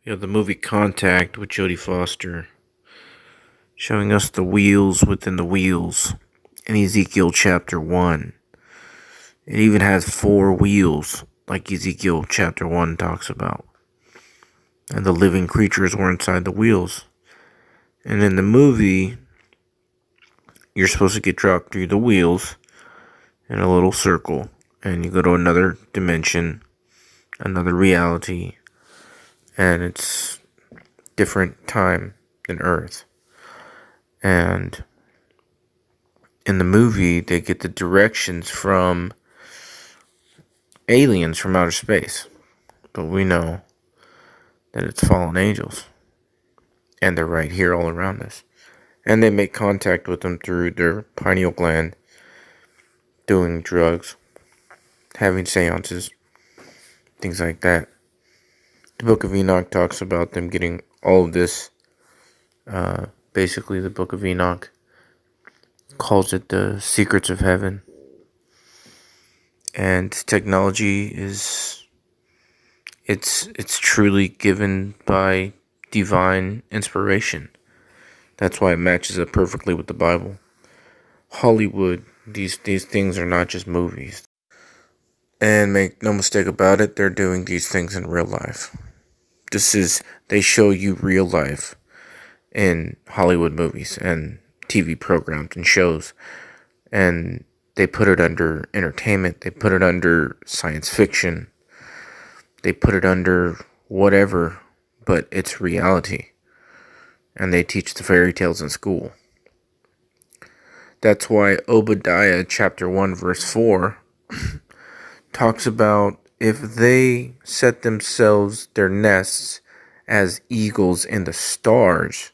The movie Contact with Jodie Foster, showing us the wheels within the wheels in Ezekiel chapter 1. It even has 4 wheels, like Ezekiel chapter 1 talks about. And the living creatures were inside the wheels. And in the movie, you're supposed to get dropped through the wheels in a little circle. And you go to another dimension, another reality. And it's different time than Earth. And in the movie, they get the directions from aliens from outer space. But we know that it's fallen angels. And they're right here all around us. And they make contact with them through their pineal gland, doing drugs, having seances, things like that. The Book of Enoch talks about them getting all of this. Basically, the Book of Enoch calls it the secrets of heaven. And technology is, it's truly given by divine inspiration. That's why it matches up perfectly with the Bible. Hollywood, these things are not just movies. And make no mistake about it, they're doing these things in real life. They show you real life in Hollywood movies and TV programs and shows. And they put it under entertainment. They put it under science fiction. They put it under whatever, but it's reality. And they teach the fairy tales in school. That's why Obadiah chapter 1 verse 4 talks about if they set themselves their nests as eagles in the stars,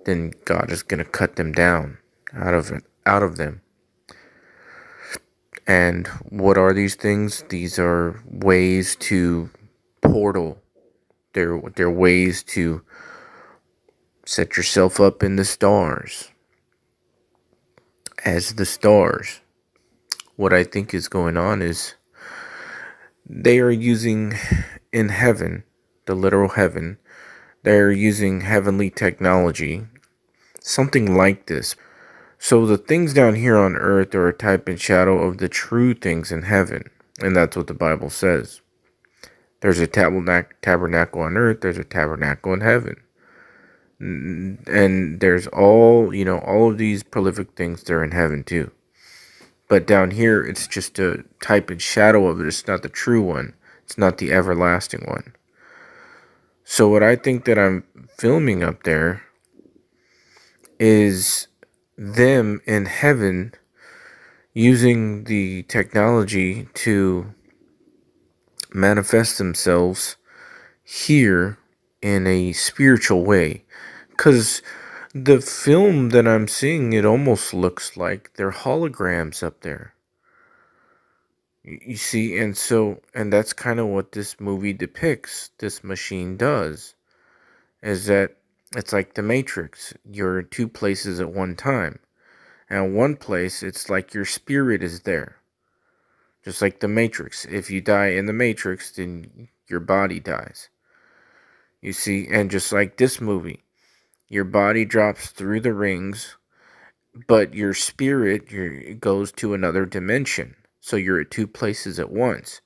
then God is going to cut them down out of them. And what are these things? These are ways to portal. They're ways to set yourself up in the stars. As the stars. What I think is going on is they are using in heaven, the literal heaven, they're using heavenly technology, something like this. So the things down here on earth are a type and shadow of the true things in heaven. And that's what the Bible says. There's a tabernacle on earth, there's a tabernacle in heaven. And there's all of these prolific things that are in heaven too. But down here, it's just a type and shadow of it. It's not the true one. It's not the everlasting one. So what I think that I'm filming up there is them in heaven using the technology to manifest themselves here in a spiritual way. Because the film that I'm seeing, it almost looks like they're holograms up there. You see, and that's kind of what this movie depicts, this machine does, is that it's like the Matrix. You're in 2 places at one time. And one place, it's like your spirit is there. Just like the Matrix. If you die in the Matrix, then your body dies. You see, and just like this movie, your body drops through the rings, but your spirit goes to another dimension. So you're at 2 places at once.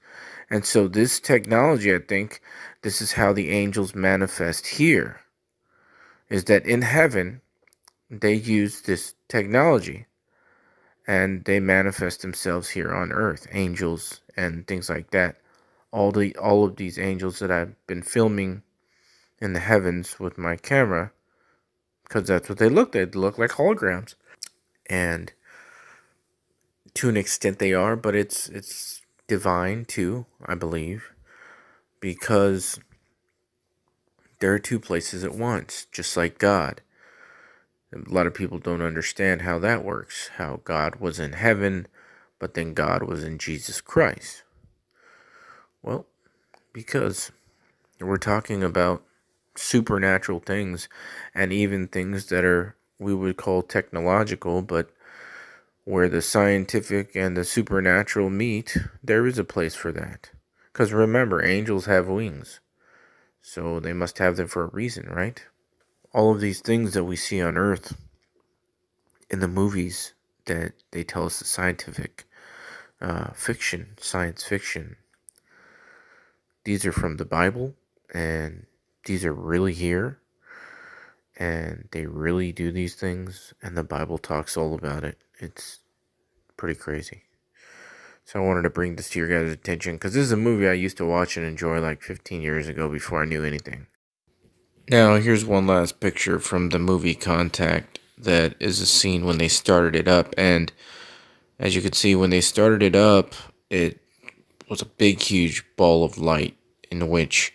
And so this technology, I think, this is how the angels manifest here. Is that in heaven, they use this technology. And they manifest themselves here on earth. Angels and things like that. All of these angels that I've been filming in the heavens with my camera, because that's what they look. They look like holograms. And to an extent they are, but it's divine too, I believe, because there are 2 places at once, just like God. A lot of people don't understand how that works, how God was in heaven, but then God was in Jesus Christ. Well, because we're talking about supernatural things, and even things that we would call technological, but where the scientific and the supernatural meet, there is a place for that. Because remember, angels have wings. So they must have them for a reason, right? All of these things that we see on Earth in the movies that they tell us is scientific fiction, science fiction, these are from the Bible, and these are really here, and they really do these things, and the Bible talks all about it. It's pretty crazy. So I wanted to bring this to your guys' attention because this is a movie I used to watch and enjoy like 15 years ago before I knew anything. Now, here's one last picture from the movie Contact that is a scene when they started it up. And as you can see, when they started it up, it was a big, huge ball of light, in which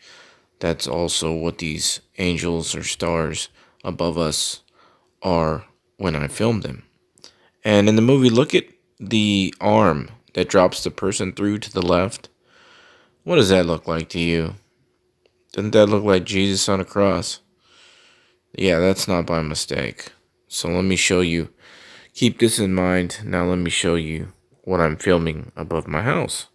that's also what these angels or stars above us are when I filmed them. And in the movie, look at the arm that drops the person through to the left. What does that look like to you? Doesn't that look like Jesus on a cross? Yeah, that's not by mistake. So let me show you. Keep this in mind. Now let me show you what I'm filming above my house.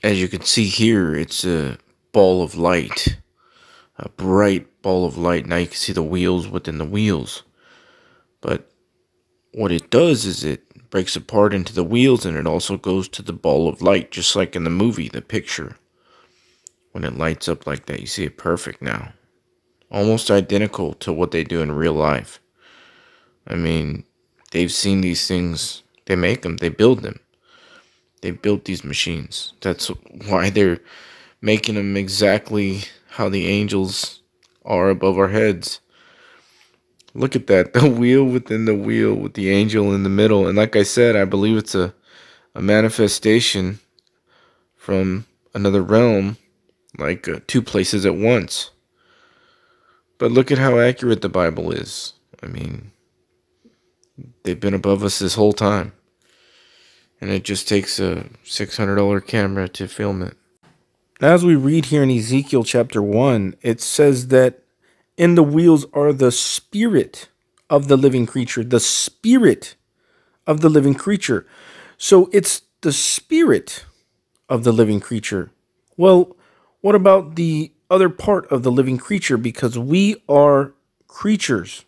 As you can see here, it's a ball of light. A bright ball of light. Now you can see the wheels within the wheels. But what it does is it breaks apart into the wheels, and it also goes to the ball of light, just like in the movie, the picture. When it lights up like that, you see it perfect now. Almost identical to what they do in real life. I mean, they've seen these things. They make them. They build them. They built these machines. That's why they're making them exactly how the angels are above our heads. Look at that. The wheel within the wheel with the angel in the middle. And like I said, I believe it's a manifestation from another realm, like two places at once. But look at how accurate the Bible is. I mean, they've been above us this whole time. And it just takes a $600 camera to film it. As we read here in Ezekiel chapter 1, it says that in the wheels are the spirit of the living creature. The spirit of the living creature. So it's the spirit of the living creature. Well, what about the other part of the living creature? Because we are creatures.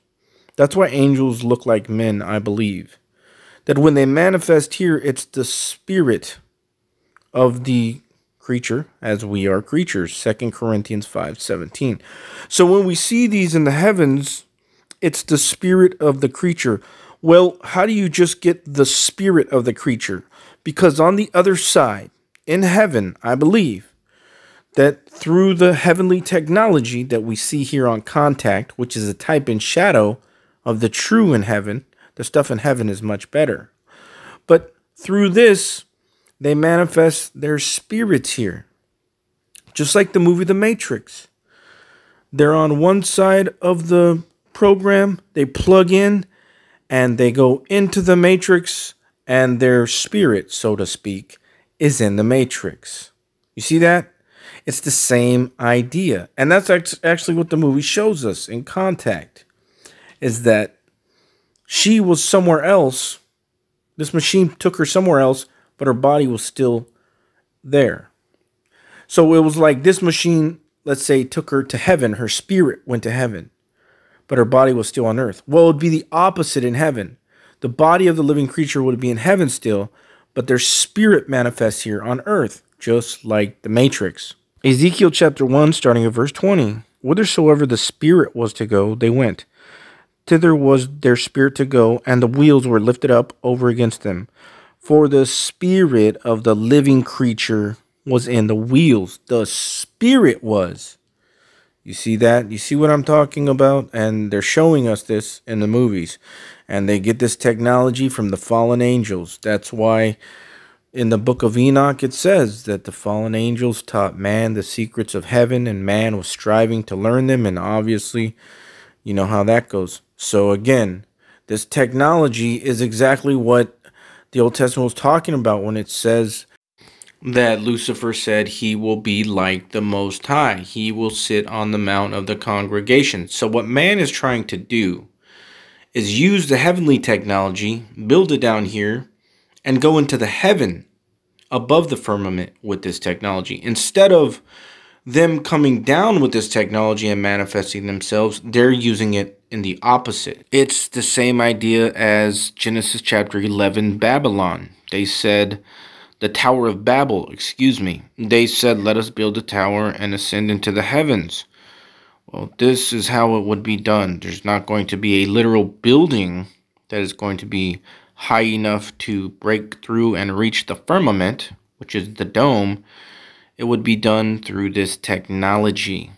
That's why angels look like men, I believe. That when they manifest here, it's the spirit of the creature, as we are creatures. 2 Corinthians 5:17. So when we see these in the heavens, it's the spirit of the creature. Well, how do you just get the spirit of the creature? Because on the other side, in heaven, I believe that through the heavenly technology that we see here on Contact, which is a type and shadow of the true in heaven, the stuff in heaven is much better. But through this, they manifest their spirits here. Just like the movie The Matrix. They're on one side of the program, they plug in, and they go into the Matrix, and their spirit, so to speak, is in the Matrix. You see that? It's the same idea. And that's actually what the movie shows us in Contact. Is that she was somewhere else. This machine took her somewhere else, but her body was still there. So it was like this machine, let's say, took her to heaven. Her spirit went to heaven, but her body was still on earth. Well, it would be the opposite in heaven. The body of the living creature would be in heaven still, but their spirit manifests here on earth, just like the Matrix. Ezekiel chapter 1, starting at verse 20. Whithersoever the spirit was to go, they went. Thither was their spirit to go, and the wheels were lifted up over against them. For the spirit of the living creature was in the wheels. The spirit was. You see that? You see what I'm talking about? And they're showing us this in the movies. And they get this technology from the fallen angels. That's why in the book of Enoch it says that the fallen angels taught man the secrets of heaven, and man was striving to learn them. And obviously, you know how that goes. So again, this technology is exactly what the Old Testament was talking about when it says that Lucifer said he will be like the Most High. He will sit on the mount of the congregation. So what man is trying to do is use the heavenly technology, build it down here, and go into the heaven above the firmament with this technology. Instead of them coming down with this technology and manifesting themselves, they're using it in the opposite. It's the same idea as Genesis chapter 11, Babylon. They said, the Tower of Babel, excuse me. They said, let us build a tower and ascend into the heavens. Well, this is how it would be done. There's not going to be a literal building that is going to be high enough to break through and reach the firmament, which is the dome. It would be done through this technology.